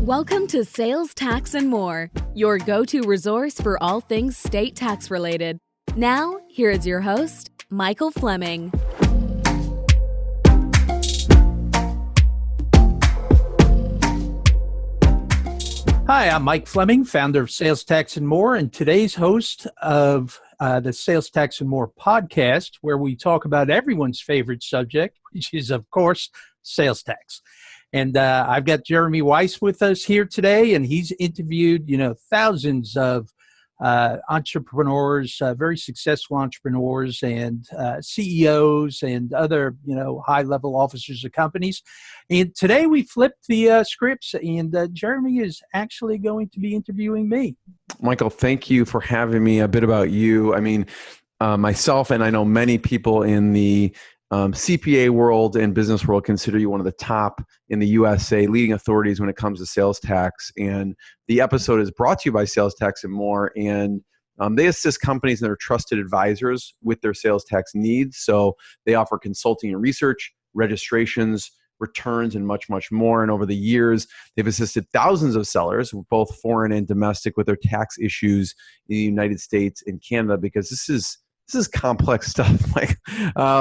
Welcome to Sales, Tax, and More, your go-to resource for all things state tax related. Now, here is your host, Michael Fleming. Hi, I'm Mike Fleming, founder of Sales, Tax, and More, and today's host of the Sales, Tax, and More podcast, where we talk about everyone's favorite subject, which is, of course, sales tax. And I've got Jeremy Weiss with us here today, and he's interviewed, thousands of entrepreneurs, very successful entrepreneurs and CEOs and other, high-level officers of companies. And today we flipped the scripts, and Jeremy is actually going to be interviewing me. Michael, thank you for having me. A bit about you. I mean, myself and I know many people in the CPA world and business world consider you one of the top in the USA leading authorities when it comes to sales tax. And the episode is brought to you by Sales Tax and More. And they assist companies and their trusted advisors with their sales tax needs. So they offer consulting and research, registrations, returns, and much, much more. And over the years, they've assisted thousands of sellers, both foreign and domestic, with their tax issues in the United States and Canada, because this is complex stuff, like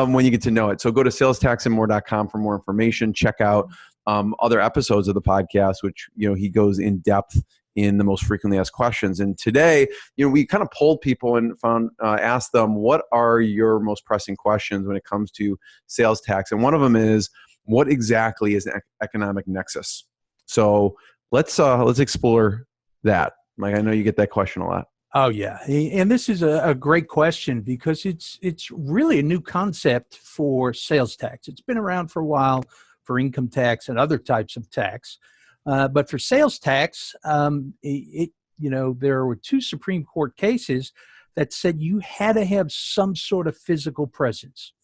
when you get to know it. So go to salestaxandmore.com for more information. Check out other episodes of the podcast, which, he goes in depth in the most frequently asked questions. And today, we kind of polled people and asked them, what are your most pressing questions when it comes to sales tax? And one of them is, what exactly is an economic nexus? So let's explore that. Mike, I know you get that question a lot. Oh, yeah. And this is a great question because it's really a new concept for sales tax. It's been around for a while for income tax and other types of tax. But for sales tax, there were two Supreme Court cases that said you had to have some sort of physical presence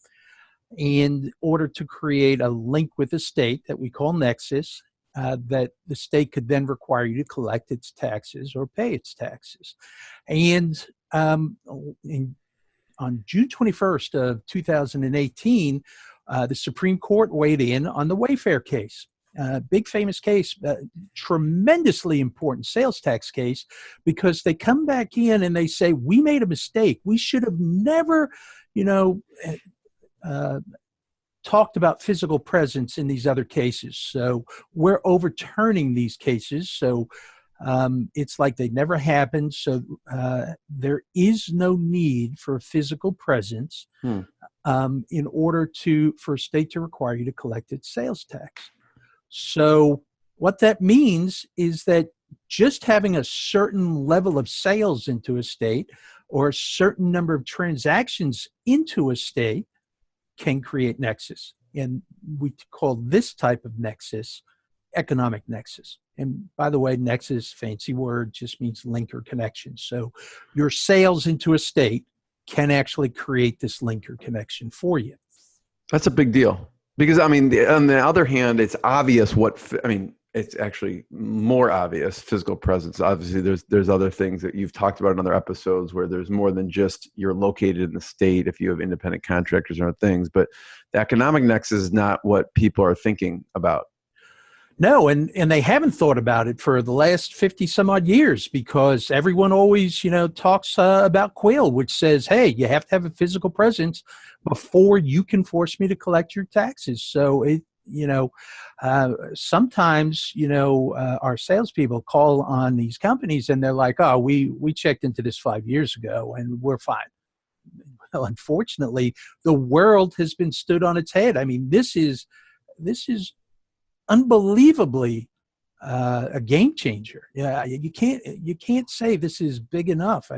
in order to create a link with the state that we call Nexus. That the state could then require you to collect its taxes or pay its taxes. And on June 21st of 2018, the Supreme Court weighed in on the Wayfair case. Big famous case, tremendously important sales tax case, because they come back in and they say, we made a mistake. We should have never, talked about physical presence in these other cases. So we're overturning these cases. So it's like they never happened. So there is no need for a physical presence in order for a state to require you to collect its sales tax. So what that means is that just having a certain level of sales into a state or a certain number of transactions into a state can create nexus. And we call this type of nexus economic nexus. And by the way, nexus, fancy word, just means link or connection. So your sales into a state can actually create this link or connection for you. That's a big deal. Because, on the other hand, it's obvious it's actually more obvious physical presence. Obviously, there's other things that you've talked about in other episodes where there's more than just you're located in the state if you have independent contractors or other things. But the economic nexus is not what people are thinking about. No, and they haven't thought about it for the last 50 some odd years, because everyone always, talks about Quill, which says, hey, you have to have a physical presence before you can force me to collect your taxes. So sometimes, our salespeople call on these companies and they're like, oh, we checked into this 5 years ago and we're fine. Well, unfortunately, the world has been stood on its head. This is unbelievably a game changer. Yeah, you can't say this is big enough.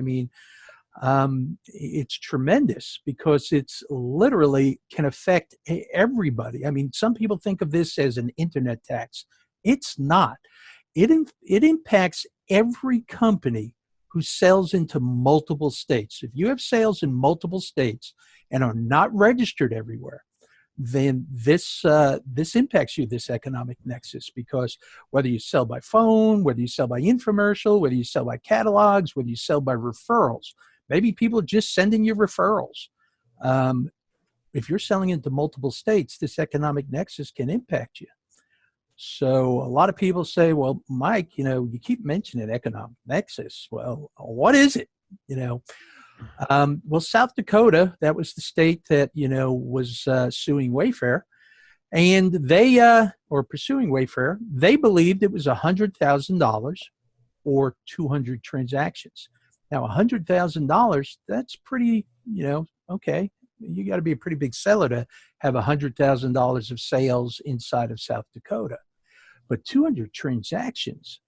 It's tremendous because it's literally can affect everybody. Some people think of this as an internet tax. It's not. It impacts every company who sells into multiple states. If you have sales in multiple states and are not registered everywhere, then this impacts you, this economic nexus, because whether you sell by phone, whether you sell by infomercial, whether you sell by catalogs, whether you sell by referrals, maybe people are just sending you referrals. If you're selling into multiple states, this economic nexus can impact you. So a lot of people say, well, Mike, you keep mentioning economic nexus. Well, what is it? You know, well, South Dakota, that was the state that, was suing Wayfair, and they, or pursuing Wayfair, they believed it was $100,000 or 200 transactions. Now, $100,000, that's pretty, okay. You got to be a pretty big seller to have $100,000 of sales inside of South Dakota. But 200 transactions,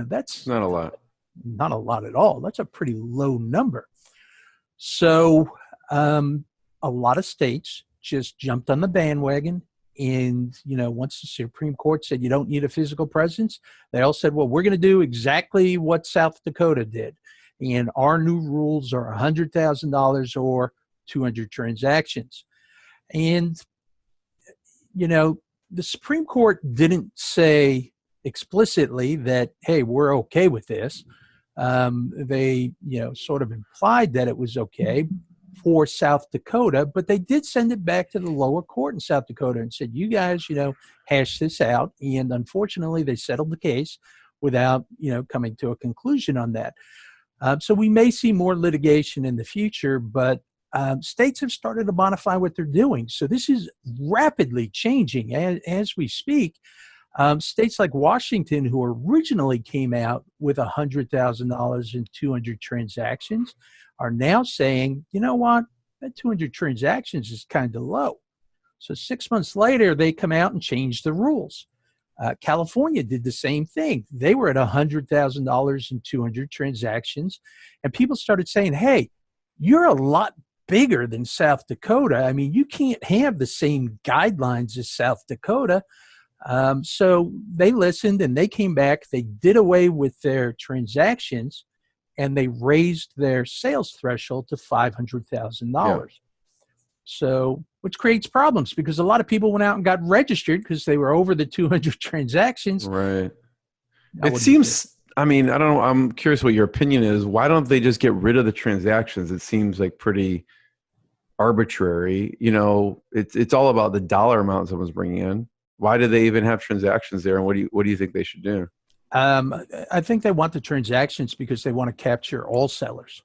that's Not a lot. not a lot at all. That's a pretty low number. So a lot of states just jumped on the bandwagon. And, once the Supreme Court said you don't need a physical presence, they all said, well, we're going to do exactly what South Dakota did. And our new rules are $100,000 or 200 transactions. And, the Supreme Court didn't say explicitly that, hey, we're okay with this. They, sort of implied that it was okay for South Dakota, but they did send it back to the lower court in South Dakota and said, you guys, hash this out. And unfortunately, they settled the case without, coming to a conclusion on that. So we may see more litigation in the future, but states have started to modify what they're doing. So this is rapidly changing as we speak. States like Washington, who originally came out with $100,000 and 200 transactions, are now saying, you know what, that 200 transactions is kind of low. So 6 months later, they come out and change the rules. California did the same thing. They were at $100,000 and 200 transactions, and people started saying, hey, you're a lot bigger than South Dakota. I mean, you can't have the same guidelines as South Dakota. So they listened and they came back. They did away with their transactions and they raised their sales threshold to $500,000. Yeah. So, which creates problems because a lot of people went out and got registered because they were over the 200 transactions. Right. It seems, I don't know. I'm curious what your opinion is. Why don't they just get rid of the transactions? It seems like pretty arbitrary. It's all about the dollar amount someone's bringing in. Why do they even have transactions there? And what do you think they should do? I think they want the transactions because they want to capture all sellers.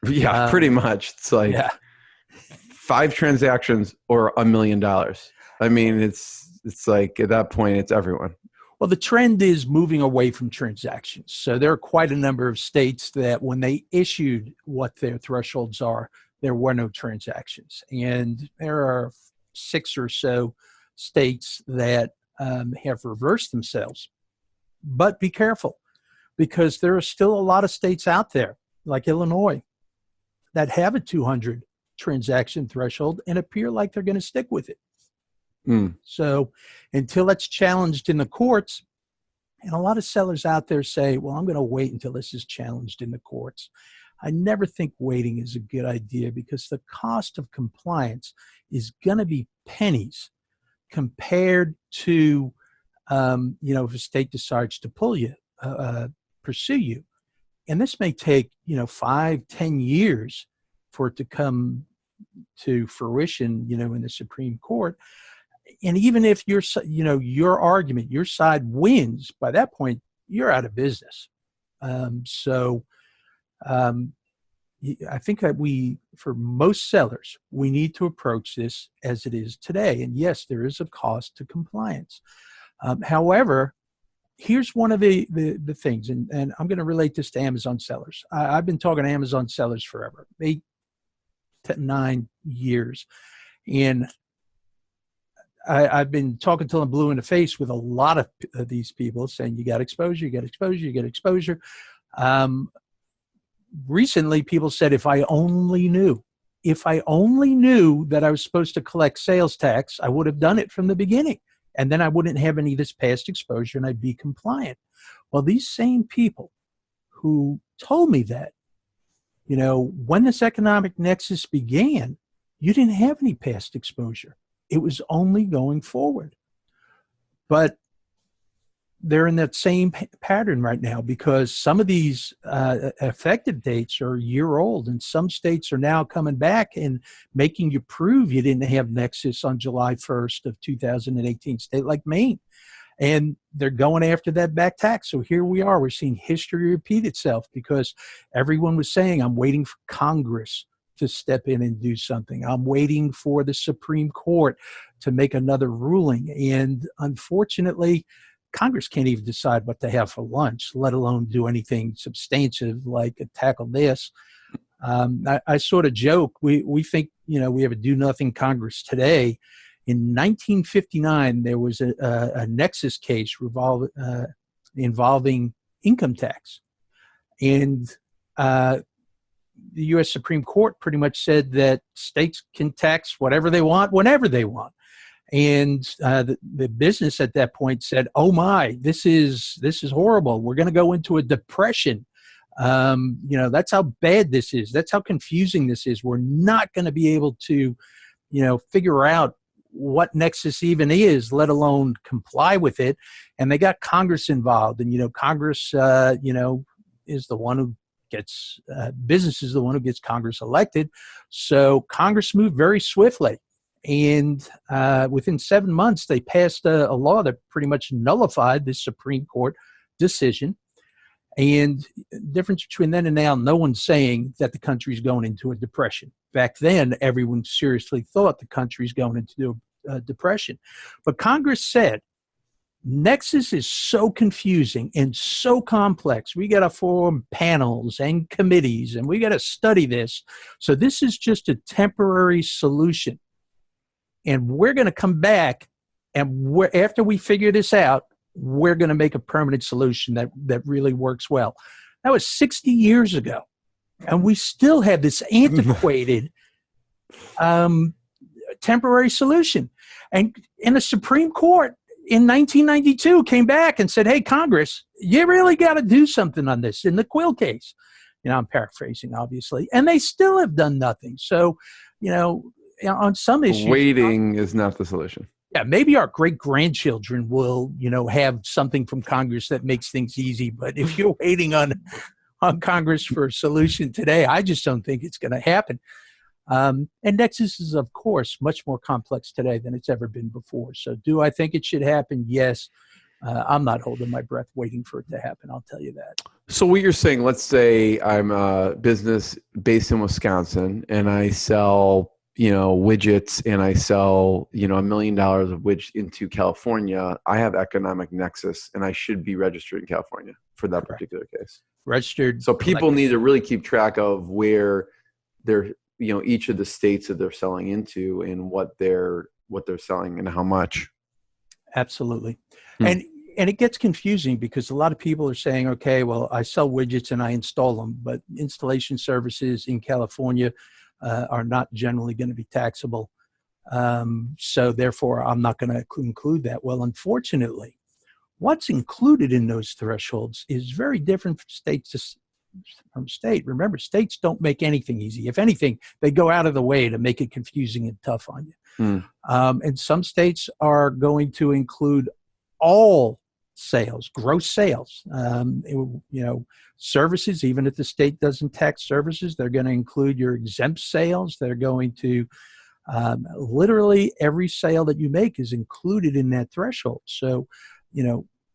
Yeah, pretty much. It's like 5 transactions or $1 million. It's like at that point, it's everyone. Well, the trend is moving away from transactions. So there are quite a number of states that when they issued what their thresholds are, there were no transactions. And there are 6 or so states that have reversed themselves. But be careful, because there are still a lot of states out there, like Illinois, that have a 200 transaction threshold and appear like they're going to stick with it. So until that's challenged in the courts, and a lot of sellers out there say, well, I'm going to wait until this is challenged in the courts. I never think waiting is a good idea because the cost of compliance is going to be pennies compared to, if a state decides to pursue you. And this may take, 5-10 years for it to come to fruition, in the Supreme Court. And even if your argument, your side wins, by that point, you're out of business. I think that for most sellers, we need to approach this as it is today. And yes, there is a cost to compliance. However, here's one of the things, and I'm going to relate this to Amazon sellers. I've been talking to Amazon sellers forever, 8 to 9 years. And I've been talking till I'm blue in the face with a lot of these people saying, you got exposure, you got exposure, you got exposure. Recently, people said, if I only knew that I was supposed to collect sales tax, I would have done it from the beginning. And then I wouldn't have any of this past exposure and I'd be compliant. Well, these same people who told me that, when this economic nexus began, you didn't have any past exposure. It was only going forward. But they're in that same pattern right now because some of these effective dates are a year old, and some states are now coming back and making you prove you didn't have Nexus on July 1st of 2018, state like Maine. And they're going after that back tax. So here we are. We're seeing history repeat itself because everyone was saying, I'm waiting for Congress to step in and do something. I'm waiting for the Supreme Court to make another ruling. And unfortunately, Congress can't even decide what to have for lunch, let alone do anything substantive like tackle this. I sort of joke, we think, we have a do-nothing Congress today. In 1959, there was a Nexus case involving income tax. And the U.S. Supreme Court pretty much said that states can tax whatever they want, whenever they want. And the business at that point said, oh my, this is horrible. We're going to go into a depression. That's how bad this is. That's how confusing this is. We're not going to be able to, figure out what Nexus even is, let alone comply with it. And they got Congress involved. And, Congress, is the one who gets, business is the one who gets Congress elected. So Congress moved very swiftly. And within 7 months, they passed a law that pretty much nullified the Supreme Court decision. And the difference between then and now, no one's saying that the country's going into a depression. Back then, everyone seriously thought the country's going into a depression. But Congress said, Nexus is so confusing and so complex. We got to form panels and committees, and we got to study this. So this is just a temporary solution. And we're going to come back, and after we figure this out, we're going to make a permanent solution that really works well. That was 60 years ago. And we still have this antiquated temporary solution. And the Supreme Court in 1992 came back and said, hey, Congress, you really got to do something on this in the Quill case. I'm paraphrasing, obviously. And they still have done nothing. So, on some issues. Waiting is not the solution. Yeah, maybe our great-grandchildren will, have something from Congress that makes things easy. But if you're waiting on Congress for a solution today, I just don't think it's going to happen. And Nexus is, of course, much more complex today than it's ever been before. So do I think it should happen? Yes. I'm not holding my breath waiting for it to happen. I'll tell you that. So what you're saying, let's say I'm a business based in Wisconsin and I sell widgets, and I sell, $1 million of widgets into California. I have economic nexus, and I should be registered in California for that particular case. Registered. So people need to really keep track of where they're, each of the states that they're selling into and what they're selling and how much. Absolutely. And it gets confusing because a lot of people are saying, okay, well, I sell widgets and I install them, but installation services in California are not generally going to be taxable. So therefore, I'm not going to include that. Well, unfortunately, what's included in those thresholds is very different from state. Remember, states don't make anything easy. If anything, they go out of the way to make it confusing and tough on you. And some states are going to include all sales, gross sales, services. Even if the state doesn't tax services, they're going to include your exempt sales. They're going to literally every sale that you make is included in that threshold. So,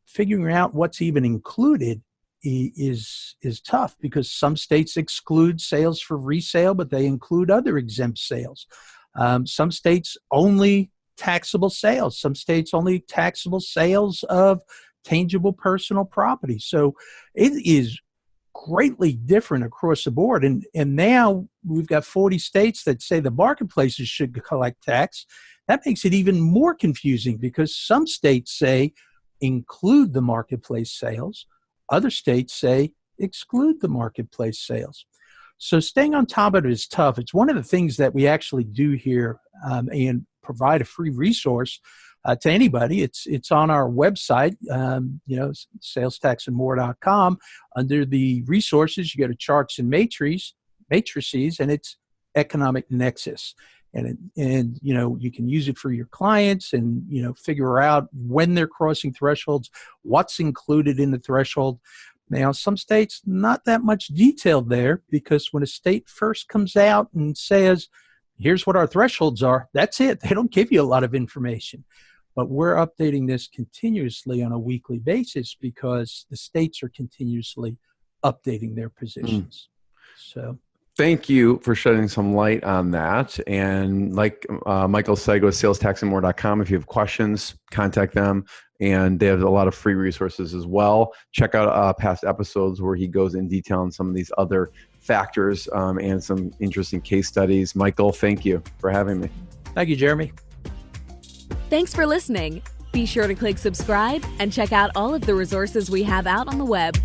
figuring out what's even included is tough because some states exclude sales for resale, but they include other exempt sales. Some states only taxable sales. Some states only taxable sales of tangible personal property. So it is greatly different across the board. And now we've got 40 states that say the marketplaces should collect tax. That makes it even more confusing because some states say include the marketplace sales. Other states say exclude the marketplace sales. So staying on top of it is tough. It's one of the things that we actually do here and provide a free resource to anybody. It's on our website, salestaxandmore.com. Under the resources, you go to charts and matrices, and it's economic nexus. And you can use it for your clients and, figure out when they're crossing thresholds, what's included in the threshold. Now, some states, not that much detail there because when a state first comes out and says, here's what our thresholds are, that's it. They don't give you a lot of information. But we're updating this continuously on a weekly basis because the states are continuously updating their positions. So thank you for shedding some light on that. And like Michael said, go to salestaxandmore.com. If you have questions, contact them. And they have a lot of free resources as well. Check out past episodes where he goes in detail on some of these other factors and some interesting case studies. Michael, thank you for having me. thank you, Jeremy. Thanks for listening. Be sure to click subscribe and check out all of the resources we have out on the web.